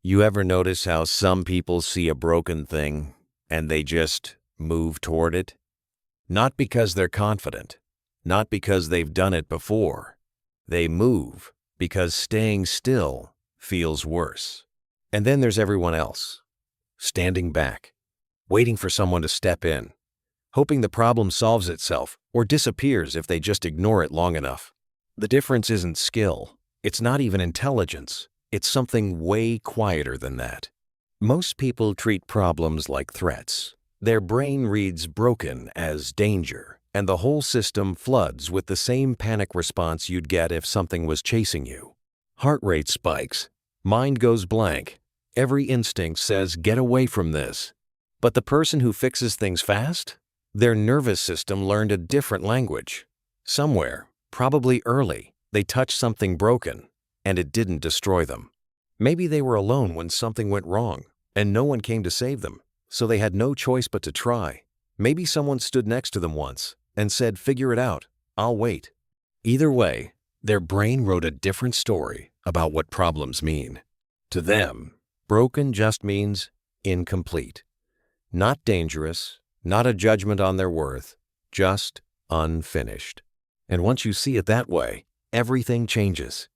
You ever notice how some people see a broken thing and they just move toward it? Not because they're confident, not because they've done it before. They move because staying still feels worse. And then there's everyone else, standing back, waiting for someone to step in, hoping the problem solves itself or disappears if they just ignore it long enough. The difference isn't skill. It's not even intelligence. It's something way quieter than that. Most people treat problems like threats. Their brain reads broken as danger, and the whole system floods with the same panic response you'd get if something was chasing you. Heart rate spikes. Mind goes blank. Every instinct says, get away from this. But the person who fixes things fast? Their nervous system learned a different language. Somewhere, probably early, they touched something broken, and it didn't destroy them. Maybe they were alone when something went wrong, and no one came to save them, so they had no choice but to try. Maybe someone stood next to them once and said, figure it out, I'll wait. Either way, their brain wrote a different story about what problems mean. To them, broken just means incomplete. Not dangerous, not a judgment on their worth, just unfinished. And once you see it that way, everything changes.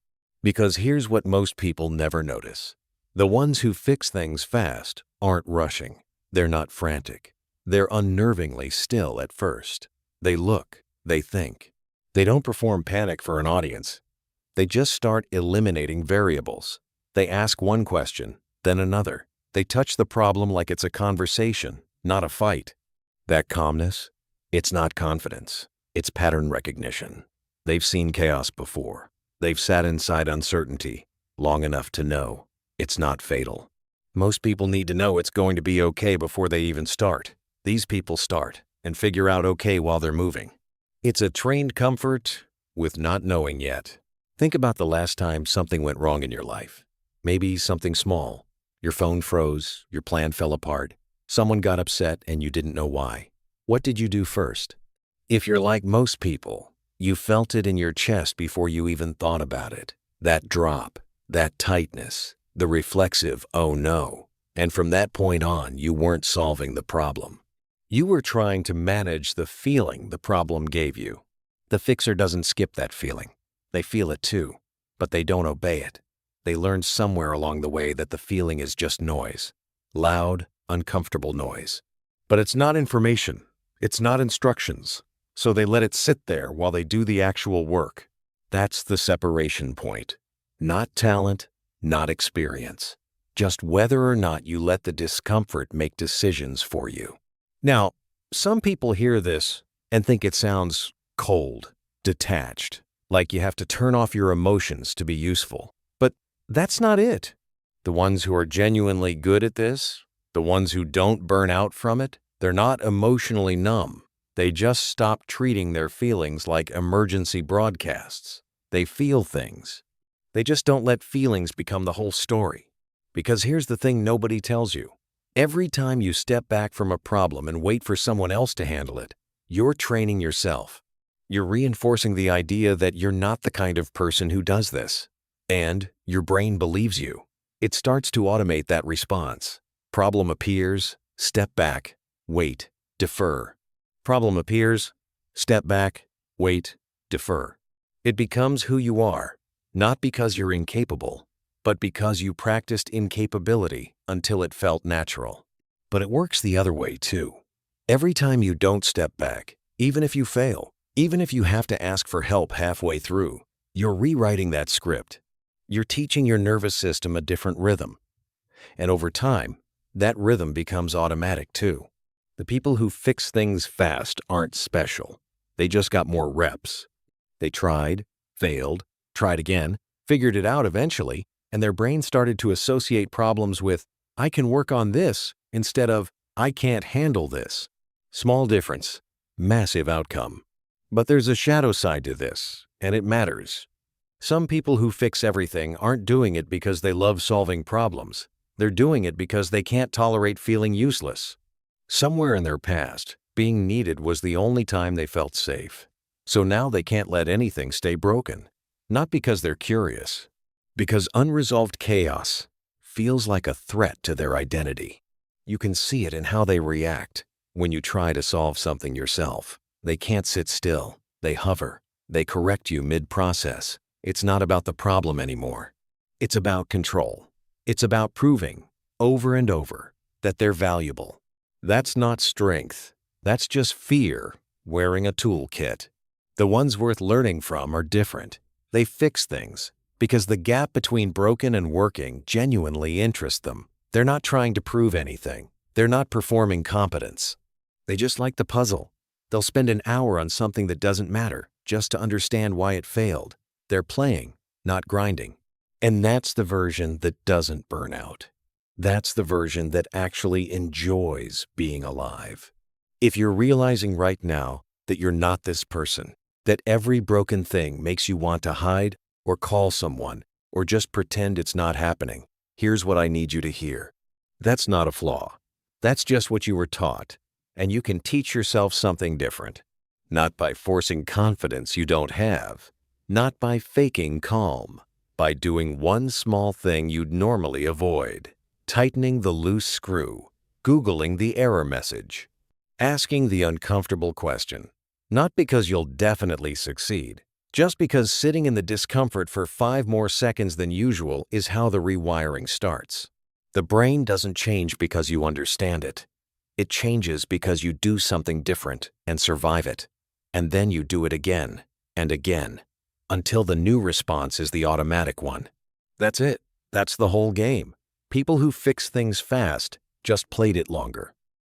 Because here's what most people never notice. The ones who fix things fast aren't rushing. They're not frantic. They're unnervingly still at first. They look, they think. They don't perform panic for an audience. They just start eliminating variables. They ask one question, then another. They touch the problem like it's a conversation, not a fight. That calmness, it's not confidence. It's pattern recognition. They've seen chaos before. They've sat inside uncertainty long enough to know it's not fatal. Most people need to know it's going to be okay before they even start. These people start and figure out okay while they're moving. It's a trained comfort with not knowing yet. Think about the last time something went wrong in your life. Maybe something small. Your phone froze, your plan fell apart, someone got upset and you didn't know why. What did you do first? If you're like most people, you felt it in your chest before you even thought about it. That drop, that tightness, the reflexive, oh no. And from that point on, you weren't solving the problem. You were trying to manage the feeling the problem gave you. The fixer doesn't skip that feeling. They feel it too, but they don't obey it. They learn somewhere along the way that the feeling is just noise. Loud, uncomfortable noise. But it's not information. It's not instructions. So they let it sit there while they do the actual work. That's the separation point. Not talent, not experience. Just whether or not you let the discomfort make decisions for you. Now, some people hear this and think it sounds cold, detached, like you have to turn off your emotions to be useful. But that's not it. The ones who are genuinely good at this, the ones who don't burn out from it, they're not emotionally numb. They just stop treating their feelings like emergency broadcasts. They feel things. They just don't let feelings become the whole story. Because here's the thing nobody tells you. Every time you step back from a problem and wait for someone else to handle it, you're training yourself. You're reinforcing the idea that you're not the kind of person who does this. And your brain believes you. It starts to automate that response. Problem appears, step back, wait, defer. Problem appears, step back, wait, defer. It becomes who you are, not because you're incapable, but because you practiced incapability until it felt natural. But it works the other way too. Every time you don't step back, even if you fail, even if you have to ask for help halfway through, you're rewriting that script. You're teaching your nervous system a different rhythm. And over time, that rhythm becomes automatic too. The people who fix things fast aren't special. They just got more reps. They tried, failed, tried again, figured it out eventually, and their brain started to associate problems with, I can work on this, instead of, I can't handle this. Small difference, massive outcome. But there's a shadow side to this, and it matters. Some people who fix everything aren't doing it because they love solving problems. They're doing it because they can't tolerate feeling useless. Somewhere in their past, being needed was the only time they felt safe. So now they can't let anything stay broken. Not because they're curious, because unresolved chaos, feels like a threat to their identity. You can see it in how they react. When you try to solve something yourself, they can't sit still. They hover. They correct you mid-process. It's not about the problem anymore. It's about control. It's about proving, over and over, that they're valuable. That's not strength. That's just fear wearing a toolkit. The ones worth learning from are different. They fix things because the gap between broken and working genuinely interests them. They're not trying to prove anything. They're not performing competence. They just like the puzzle. They'll spend an hour on something that doesn't matter just to understand why it failed. They're playing, not grinding. And that's the version that doesn't burn out. That's the version that actually enjoys being alive. If you're realizing right now that you're not this person, that every broken thing makes you want to hide or call someone or just pretend it's not happening, here's what I need you to hear. That's not a flaw. That's just what you were taught, and you can teach yourself something different. Not by forcing confidence you don't have, not by faking calm, by doing one small thing you'd normally avoid. Tightening the loose screw, Googling the error message, asking the uncomfortable question, not because you'll definitely succeed, just because sitting in the discomfort for 5 more seconds than usual is how the rewiring starts. The brain doesn't change because you understand it. It changes because you do something different and survive it. And then you do it again and again, until the new response is the automatic one. That's it. That's the whole game. People who fix things fast just played it longer.